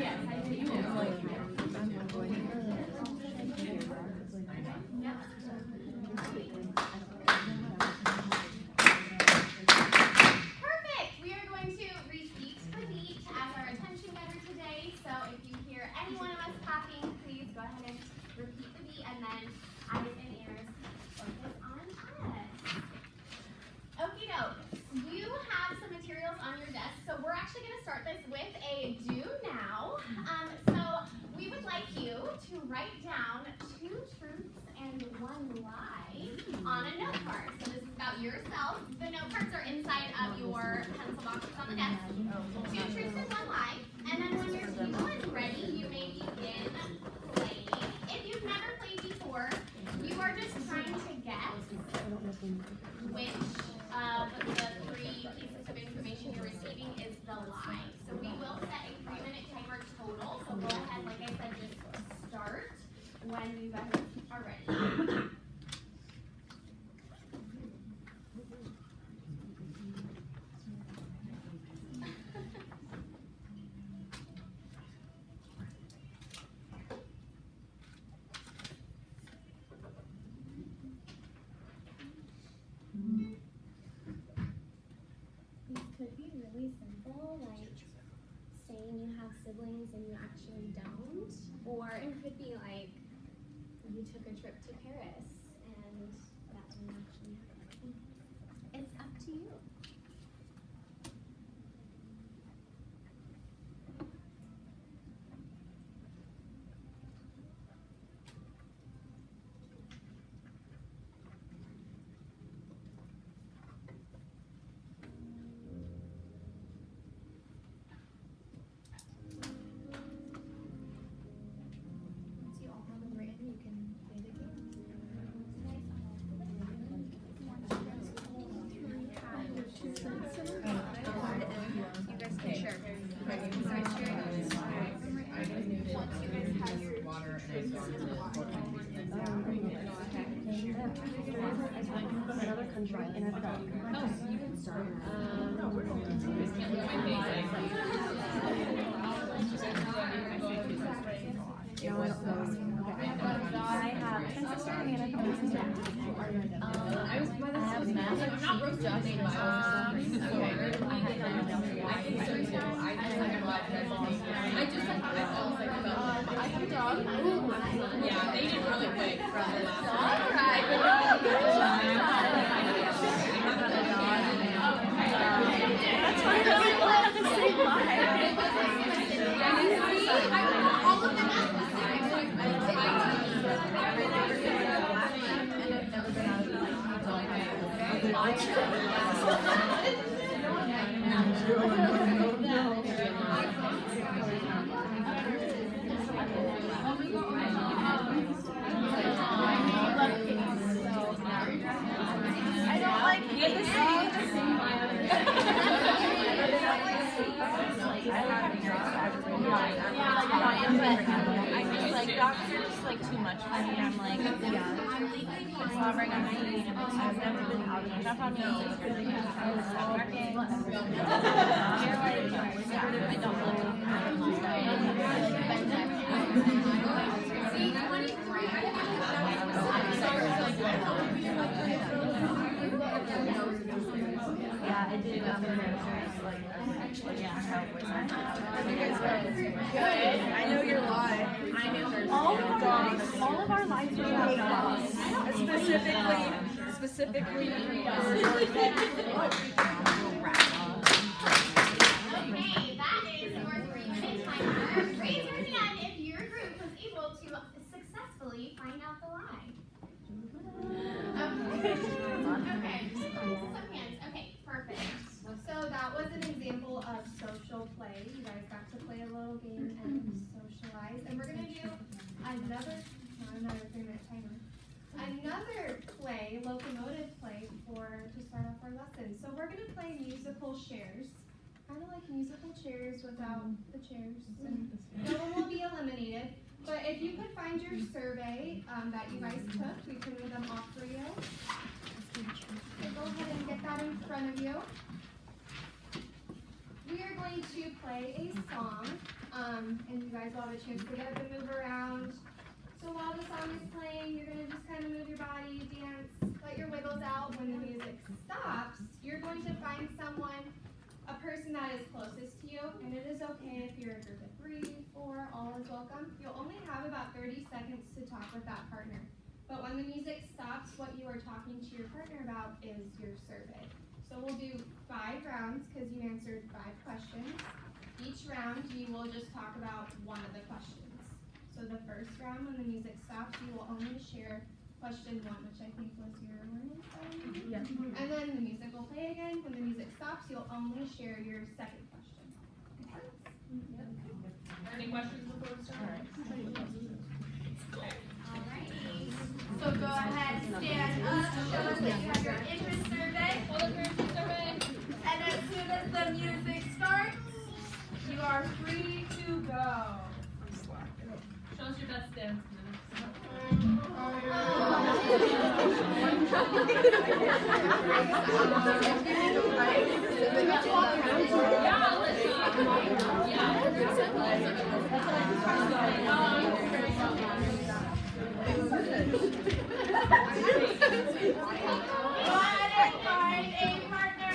Yes, I do. Perfect! We are going to repeat the beat as our attention getter today. So if you hear any one of us clapping, please go ahead and repeat the beat, and then eyes and ears focus on us. Okie doke. You have some materials on your desk, so we're actually going to start this with a do now. So we would like you to write down 2 truths and 1 lie on a note card. So this is about yourself. The note cards are inside of your pencil boxes on the desk. 2 truths and 1 lie. And then when your table is ready, you may begin playing. If you've never played before, you are just trying to guess which of the 3 pieces of information you're receiving is the lie. So we will set a 3-minute timer total. So go ahead, like I said, just start when you guys are ready. These could be really simple, like saying you have siblings and you actually don't. Or it could be like you took a trip to Paris and that didn't actually happen. It's up to you. Once you all have them written, you can play the game. You guys can share. Once you guys have your Another country in a dog. Oh, you can start. I have twin sister and a couple sister. I was by the house now. I'm not roasted today, but I think so too. I just thought I have a dog. Yeah, they did really quick from the last one. That's why we all have the same life. All of them I don't like it. I just like dogs are just like too much for me. I'm like, it's hovering on my feet. I've never been out of jump on me. It's really good. I stop working. You're like, I don't See, 23. yeah, I did. good. I know your lie. I know hers. All of our lives were about dogs. Specifically. Okay, that is your 3-minute timer. Raise your hand if your group was able to successfully find out the lie. Okay. Okay. Some hands. Okay, perfect. So that was an example of social play. You guys got to play a little game and socialize. And we're going to do another 3-minute timer. Another play, locomotive play, to start off our lesson. So we're going to play musical chairs. Kind of like musical chairs without the chairs. And no one will be eliminated. But if you could find your survey that you guys took, we can read them off for you. So go ahead and get that in front of you. We are going to play a song. and you guys will have a chance to get up and move around. So while the song is playing, you're gonna just kind of move your body, dance, let your wiggles out. When the music stops, you're going to find someone, a person that is closest to you, and it is okay if you're a group of 3, 4, all is welcome. You'll only have about 30 seconds to talk with that partner. But when the music stops, what you are talking to your partner about is your survey. So we'll do 5 rounds because you answered 5 questions. Each round, you will just talk about one of the questions. So the first round, when the music stops, you will only share question 1, which I think was your learning style. Yeah. And then the music will play again. When the music stops, you'll only share your second question. Any questions before we start? Alrighty. So go ahead, stand up, show us that you have your interest survey. Hold up your interest survey. And as soon as the music starts, you are free to go. Show us your best dance Find a partner.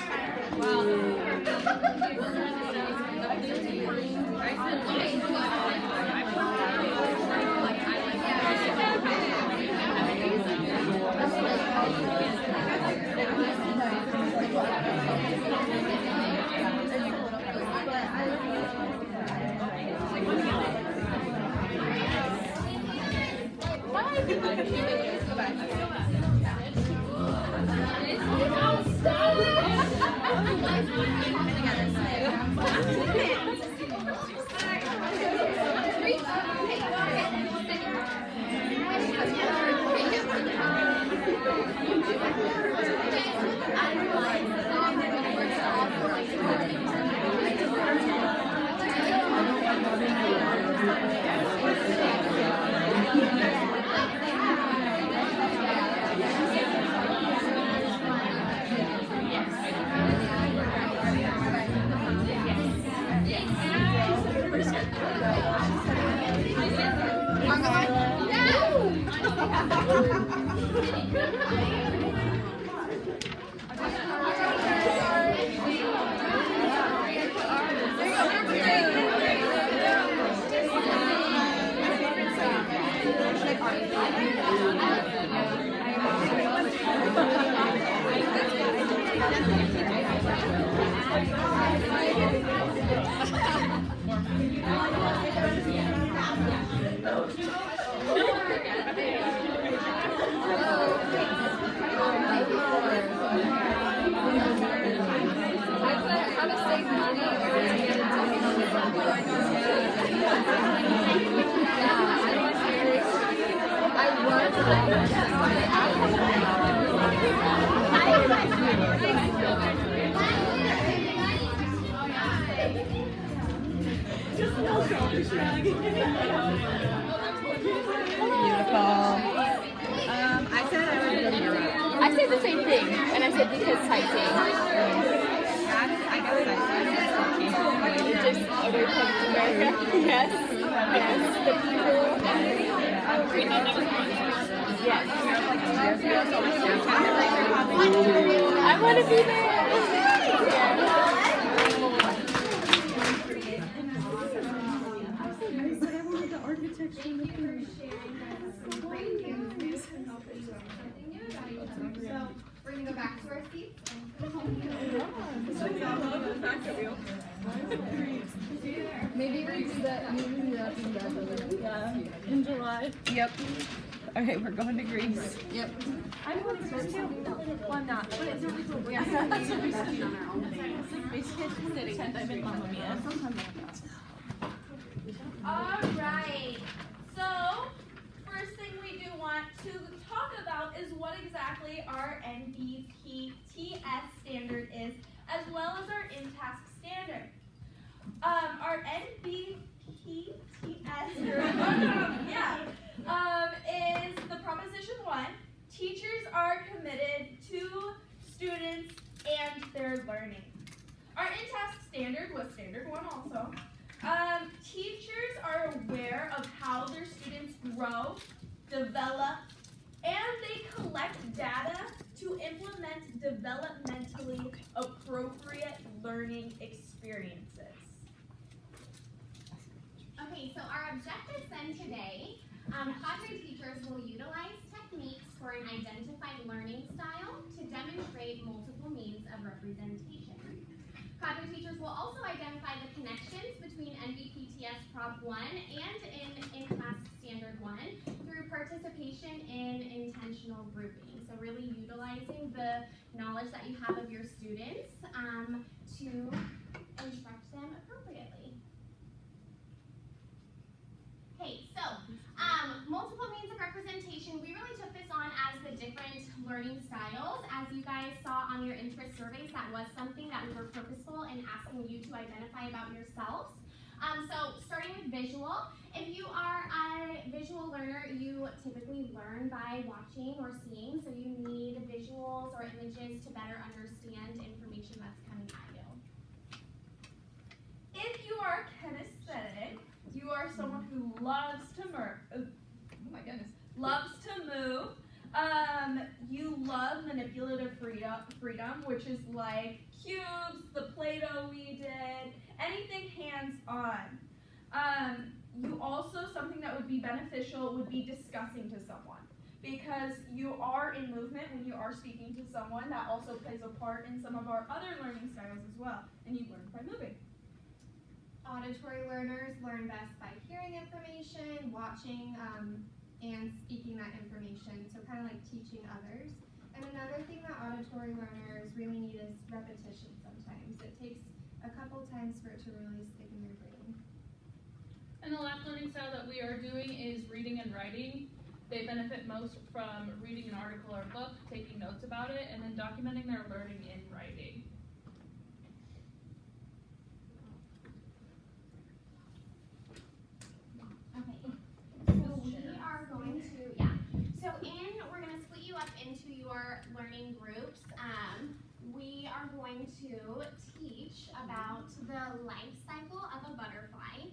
I said the same thing, and I said because sightseeing. Just away from America. Yes. Yes. The people. Yes. I want to be there. So we're gonna go back to our seats. Maybe we do that. Yeah. In July. Yep. Okay, we're going to Greece. Yep. I'm going to Greece too. Well, I'm not. But it's really cool. Yeah. That's what we see on our own. Basically, it's pretend I'm in Mamma Mia. Alright. So, first thing we do want to talk about is what exactly our NBPTS standard is, as well as our in-task standard. Our NBPTS is the Proposition 1. Teachers are committed to students and their learning. Our in-task standard was Standard 1 also. Teachers collect data to implement developmentally appropriate learning experiences. Okay, so our objectives then today, cadre teachers will utilize techniques for an identified learning style to demonstrate multiple means of representation. Cadre teachers will also identify the connections between NBPTS Prop 1 and in-class Standard 1 through participation in intentional grouping. So really utilizing the knowledge that you have of your students to instruct them appropriately. Okay, so multiple means of representation, we really took this on as the different learning styles. As you guys saw on your interest surveys, that was something that we were purposeful in asking you to identify about yourselves. So starting with visual, if you are a visual learner, you typically learn by watching or seeing, so you need visuals or images to better understand information that's coming at you. If you are kinesthetic, you are someone who loves to move. You love manipulative freedom, which is like cubes, the Play-Doh we did, anything hands-on. You also, something that would be beneficial would be discussing to someone, because you are in movement when you are speaking to someone. That also plays a part in some of our other learning styles as well, and you learn by moving. Auditory learners learn best by hearing information, watching, and speaking that information, so kind of like teaching others. And another thing that auditory learners really need is repetition sometimes. It takes a couple times for it to really stick in their brain. And the last learning style that we are doing is reading and writing. They benefit most from reading an article or book, taking notes about it, and then documenting their learning in writing. We're going to split you up into your learning groups. We are going to teach about the life cycle of a butterfly.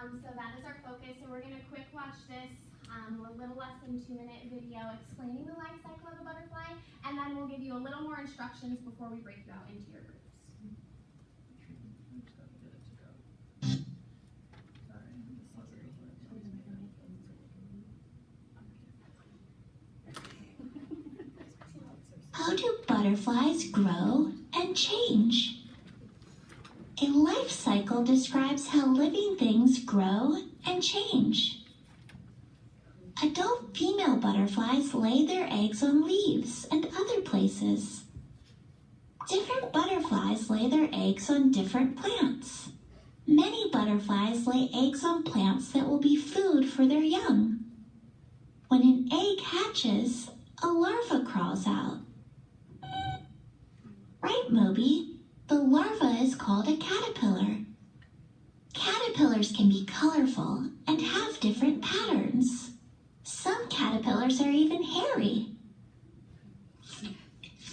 So that is our focus, and we're going to quick watch this a little less than 2-minute video explaining the life cycle of a butterfly, and then we'll give you a little more instructions before we break you out into your groups. How do butterflies grow and change? A life cycle describes how living things grow and change. Adult female butterflies lay their eggs on leaves and other places. Different butterflies lay their eggs on different plants. Many butterflies lay eggs on plants that will be food for their young. When an egg hatches, a larva crawls out. Right, Moby? The larva is called a caterpillar. Caterpillars can be colorful and have different patterns. Some caterpillars are even hairy.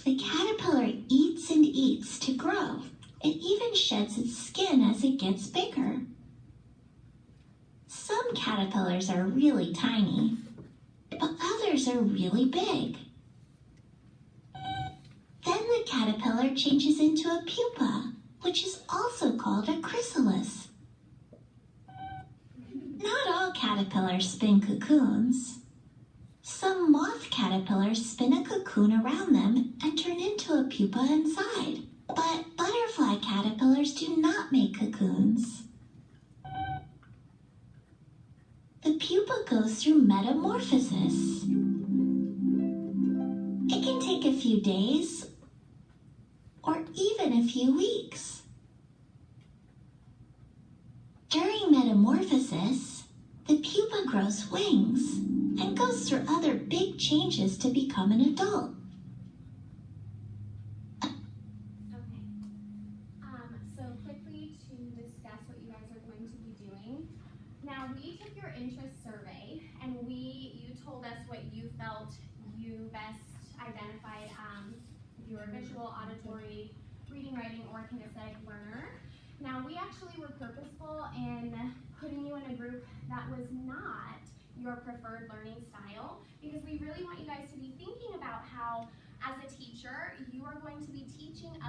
The caterpillar eats and eats to grow. It even sheds its skin as it gets bigger. Some caterpillars are really tiny, but others are really big. Then the caterpillar changes into a pupa, which is also called a chrysalis. Not all caterpillars spin cocoons. Some moth caterpillars spin a cocoon around them and turn into a pupa inside. But butterfly caterpillars do not make cocoons. The pupa goes through metamorphosis. It can take a few days or even a few weeks. During metamorphosis, the pupa grows wings and goes through other big changes to become an adult. Okay. So quickly to discuss what you guys are going to be doing. Now we took your interest survey and you told us what you felt you best identified if you were a visual, auditory, reading, writing, or kinesthetic learner. Now we actually were purposeful in putting you in a group that was not your preferred learning style, because we really want you guys to be thinking about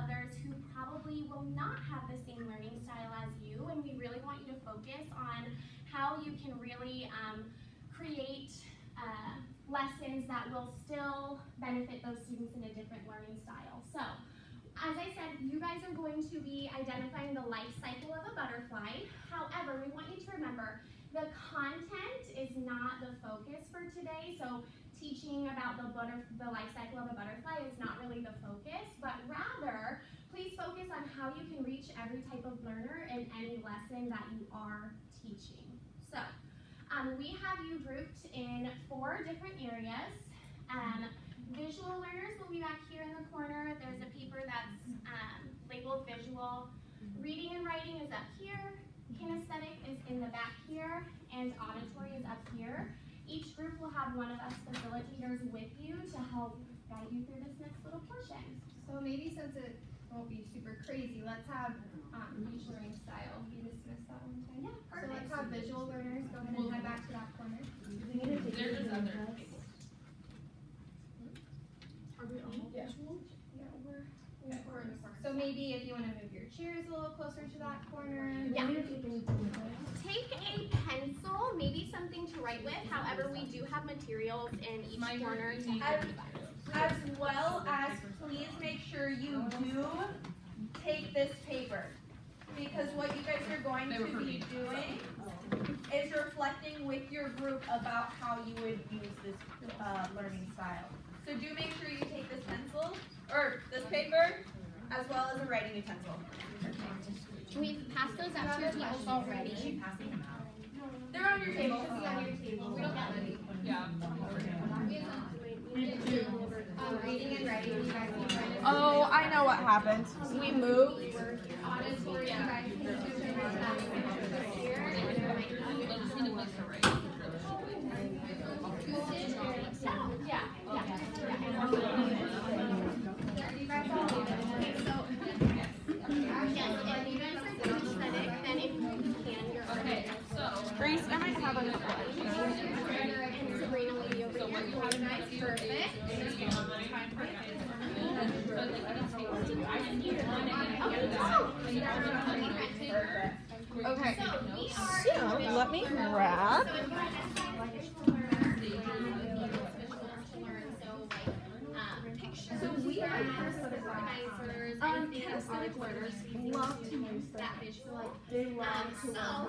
others who probably will not have the same learning style as you, and we really want you to focus on how you can really create lessons that will still benefit those students in a different learning style. So, as I said, you guys are going to be identifying the life cycle of a butterfly. However, we want you to remember the content is not the focus for today. So, teaching about the life cycle of a butterfly is not really the focus, but rather, please focus on how you can reach every type of learner in any lesson that you are teaching. So, we have you grouped in 4 different areas. Visual learners will be back here in the corner. There's a paper that's labeled visual. Reading and writing is up here. Kinesthetic is in the back here, and auditory is up here. Each group will have one of us facilitators with you to help guide you through this next little portion. So maybe since it won't be super crazy, let's have each learning style be dismissed that one time. Yeah, So perfect. let's have visual learners go ahead and head back to that corner. There's just other people. Are we all visual? Yeah, we're in the corner. So maybe if you want to move your chairs a little closer to that corner. Yeah. Take a pencil, maybe something to write with. However, we do have materials in each corner to help you guys. As well as please make sure you do take this paper, because what you guys are going to be doing is reflecting with your group about how you would use this learning style. So do make sure you take this pencil, or this paper, as well as a writing utensil. We've passed those out to your tables already. They're on your table. On your table. We don't have any. Yeah. Reading and writing, you guys can try to. Oh, I know what happened. We moved. Auditory, you guys can do it here. Okay, so. Grace, I might have a Perfect. Okay. So let me grab. So we are organizers and kinesthetic learners love to use that visual. So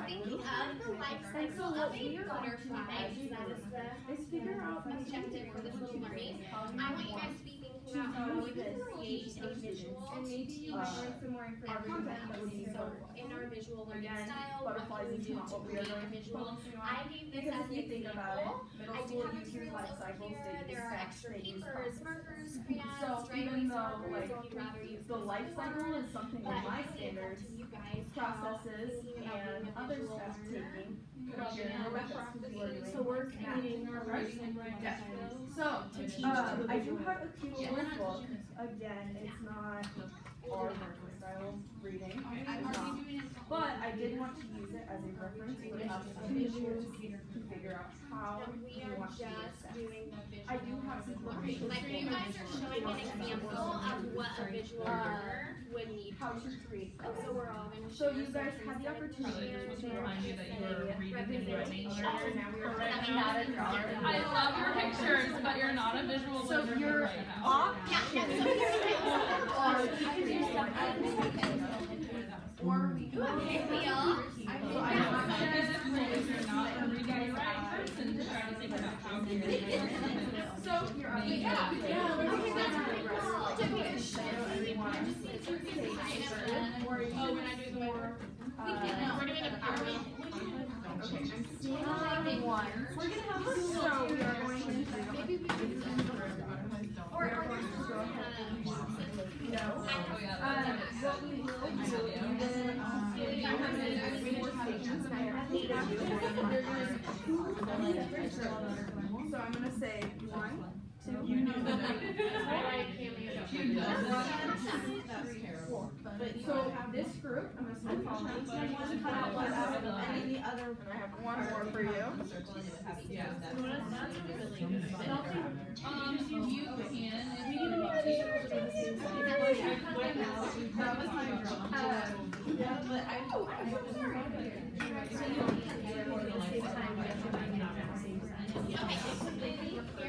thinking of the life cycle of a butterfly, that is the objective for this little learning. I want you guys to be thinking about how we can create a visual And maybe you might want some more information that would be so in our visual learning style, what can we do to create a visual? I gave this as an example. I do have materials over here. There are extra papers, markers, crayons, dry erase markers if you'd rather use The this life cycle format. is something But in my it's really up standards, to you guys how processes, thinking about and being a other visual steps learner. taking. So we're creating our writing and writing Yes. styles. So, I do have a cute little book. Again, it's not our learning style reading. But I did want to use it as a reference for us to figure out how We we are want to do just this. doing the visual. I do have some learning. Like you guys are showing an example of what a visual learner would need. How to create. So we're all gonna So share you guys some had the opportunity Just to to remind you that you were reading and writing learner. Correct. Not a drawer. I love your pictures, but you're not a visual So learner. you're right now. off. Yeah, so Or we Leo. If you're not a reading and writing person, try to think about how to read and write. So you're on the Oh, when I do the We're doing a PowerPoint. one. We're gonna have so we are going to Or are there no. Oh, yeah. What we will do is so I'm gonna say 1, 2, you knew that. 4. So this group, I'm gonna say follow me. And then the other, I have one more for you. Yeah. You can, if you Here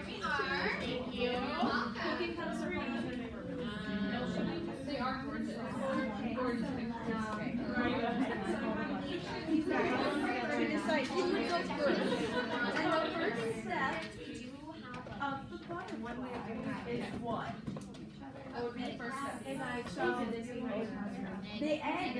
we are. Thank you. They are gorgeous. Gorgeous. The egg.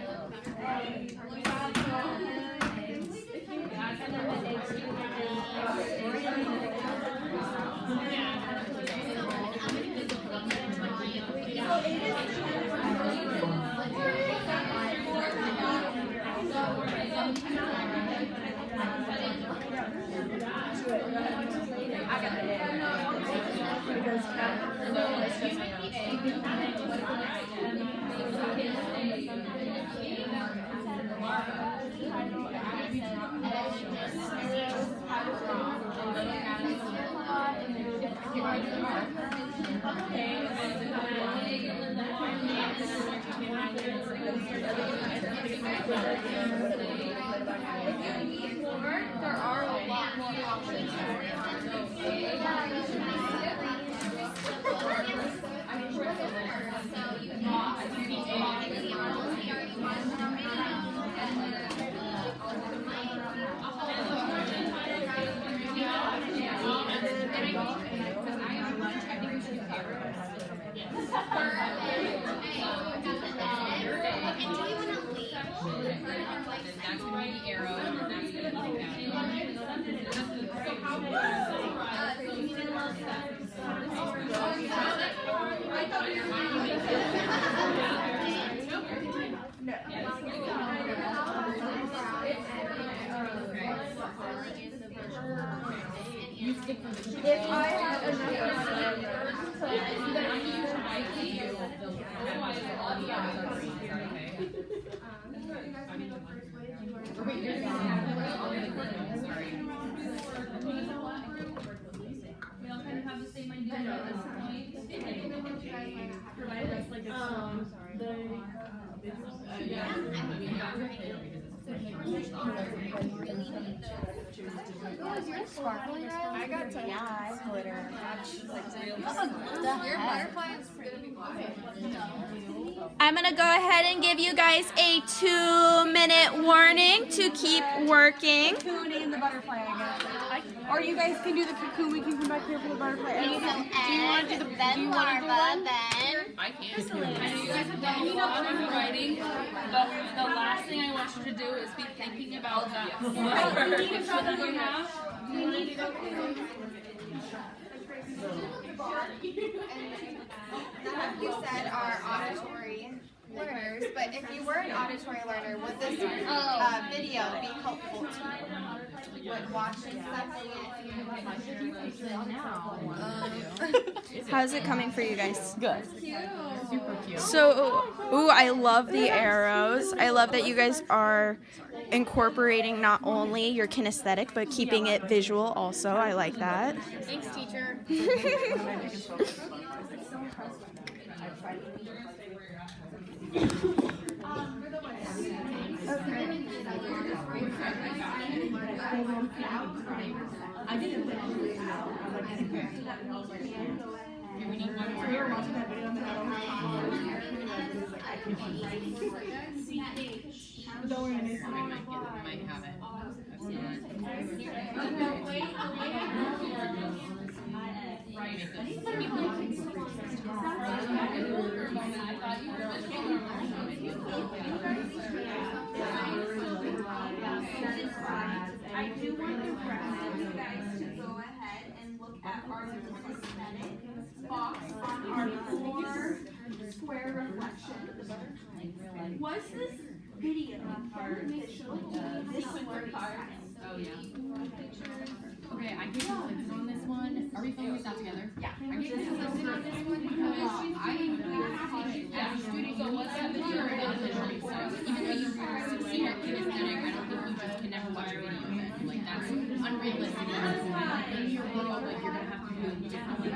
There are a lot more options. If I had We all kind of have the same idea at this point. Provide us like a I got to. Yeah, glitter. Your butterfly is pretty. I'm gonna go ahead and give you guys a 2-minute warning to keep working. Cocoon and the butterfly, I guess. Or you guys can do the cocoon. We can come back here for the butterfly. So Do you want to do the? then larva, then I can't. I know you guys have done a lot of writing, but the last thing I want you to do is be thinking about that. Thinking about that we have. None of you said are auditory learners, but if you were an auditory learner, would this video be helpful to you? Would watching something How's it coming for you guys? Good. Super cute. So, ooh, I love the arrows. I love that you guys are incorporating not only your kinesthetic, but keeping it visual also. I like that. Thanks, teacher. I didn't think we were watching that video and then don't worry, We might have it. I do want the rest of you guys to go ahead and look at our kinesthetic box on our 4 square reflection. Was this video beneficial to this work? Oh, yeah. Okay, I can click on this one. Are we filming this out together? Yeah. I can click on this one because as a student, go what's that video about the journey? So even though you're senior kinesthetic, I don't think you just can never watch a video of it. Like, that's unrealistic. In your world, like, you're gonna have to do it differently.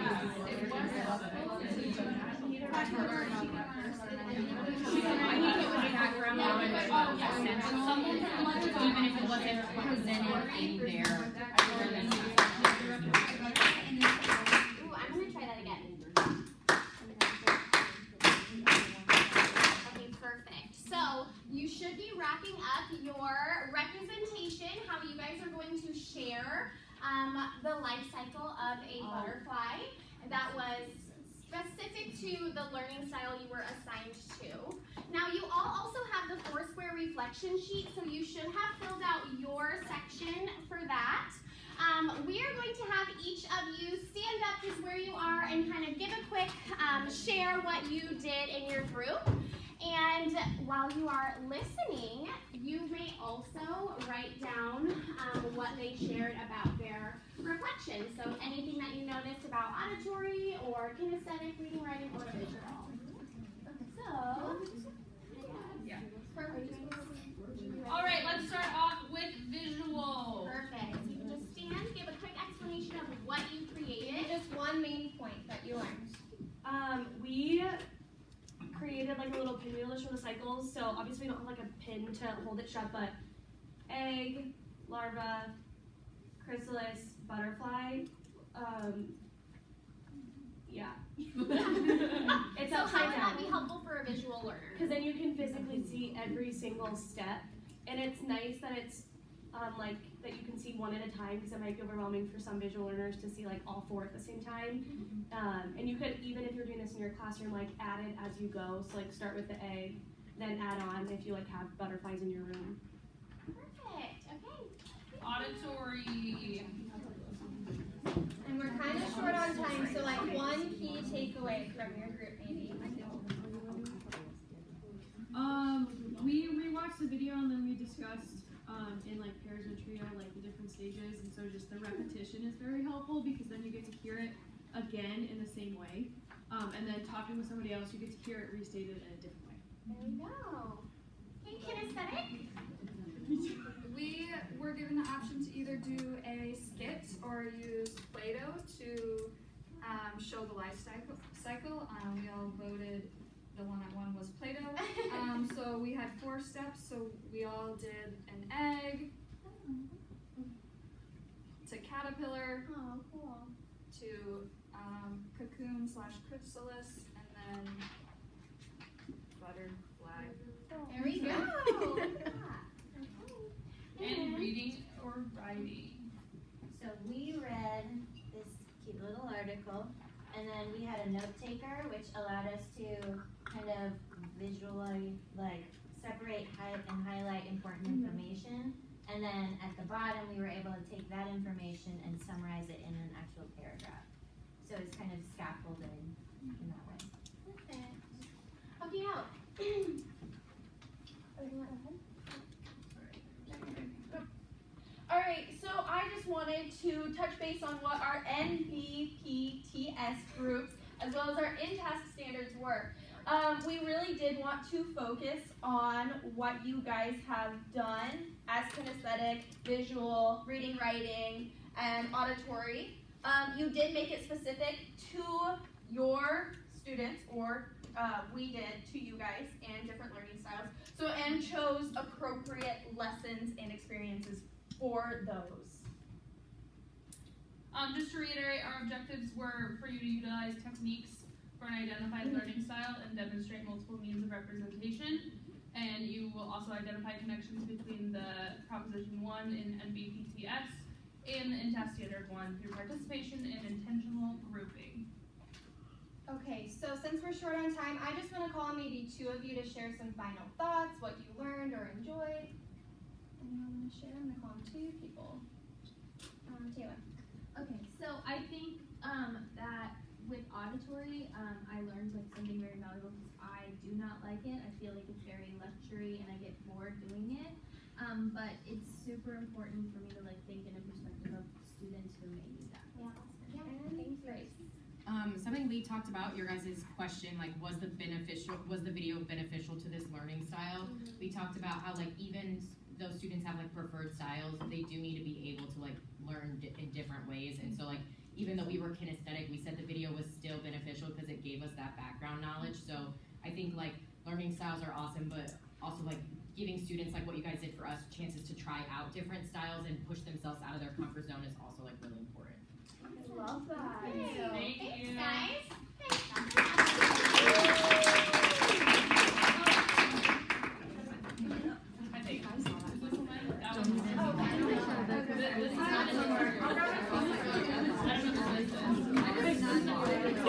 background knowledge essential, even if it wasn't presented in there. Ooh, I'm gonna try that again. Okay, perfect. So you should be wrapping up your representation, how you guys are going to share the life cycle of a butterfly that was specific to the learning style you were assigned to. Now you all also have the Foursquare reflection sheet, so you should have filled out your section for that. We are going to have each of you stand up just where you are and kind of give a quick share what you did in your group. And while you are listening, you may also write down what they shared about their reflection. So anything that you noticed about auditory or kinesthetic, reading, writing, or visual. So, Yeah. perfect. All right, let's start off with visual. Perfect. You can just stand, give a quick explanation of what you created. Just one main point that you learned. We created like a little pinwheel to show the cycles. So obviously we don't have like a pin to hold it shut, but egg, larva, chrysalis, butterfly. Yeah. It's So how upside would down. that be helpful for a visual learner? Because then you can physically see every single step, and it's nice that it's like that you can see one at a time, because it might be overwhelming for some visual learners to see like all four at the same time. And you could, even if you're doing this in your classroom, like add it as you go. So like start with the egg, then add on if you like have butterflies in your room. Perfect. Okay. Auditory. And we're kind of short on time, so like one key takeaway from your group maybe. We rewatched the video and then we discussed in like pairs or trio like the different stages, and so just the repetition is very helpful because then you get to hear it again in the same way, and then talking with somebody else you get to hear it restated in a different way. There we go. Hey, kinesthetic. We were given the option to either do a skit or use Play-Doh to show the life cycle. We all voted the one that won was Play-Doh. So we had 4 steps. So we all did an egg to caterpillar Oh, cool. to cocoon / chrysalis, and then butterfly. There we go. And reading or writing. So we read this cute little article, and then we had a note taker, which allowed us to kind of visually like separate and highlight important information. And then at the bottom, we were able to take that information and summarize it in an actual paragraph. So it's kind of scaffolded in that way. Perfect. Okay, now. All right, so I just wanted to touch base on what our NBPTS groups, as well as our in-task standards were. We really did want to focus on what you guys have done as kinesthetic, visual, reading, writing, and auditory. You did make it specific to your students, or we did to you guys, and different learning styles. So, and chose appropriate lessons and experiences for those. Just to reiterate, our objectives were for you to utilize techniques for an identified learning style and demonstrate multiple means of representation. And you will also identify connections between the Proposition 1 in NBPTS and the in-task standard 1 through participation in intentional grouping. Okay, so since we're short on time, I just want to call on maybe 2 of you to share some final thoughts, what you learned or enjoyed. Anyone want to share? I'm going to call on 2 people. Taylor. Okay, so I think that with auditory, I learned like something very valuable because I do not like it. I feel like it's very lectury and I get bored doing it. But it's super important for me to like think in a perspective of students who may need that. Yeah. And thanks, Grace. Something we talked about, your guys' question, like was the video beneficial to this learning style? We talked about how like even those students have like preferred styles, they do need to be able to like learn in different ways. And so like even though we were kinesthetic, we said the video was still beneficial because it gave gave us that background knowledge. So I think like learning styles are awesome, but also like giving students like what you guys did for us chances to try out different styles and push themselves out of their comfort zone is also like really important. I love that. Thank Thanks, you. guys. I think. Is this one? That one's this is not in the order. I don't know what this is.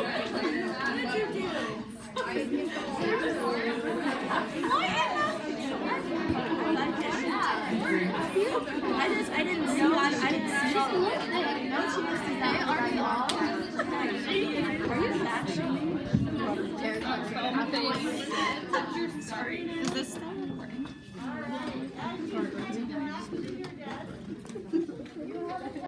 I didn't see. I didn't see.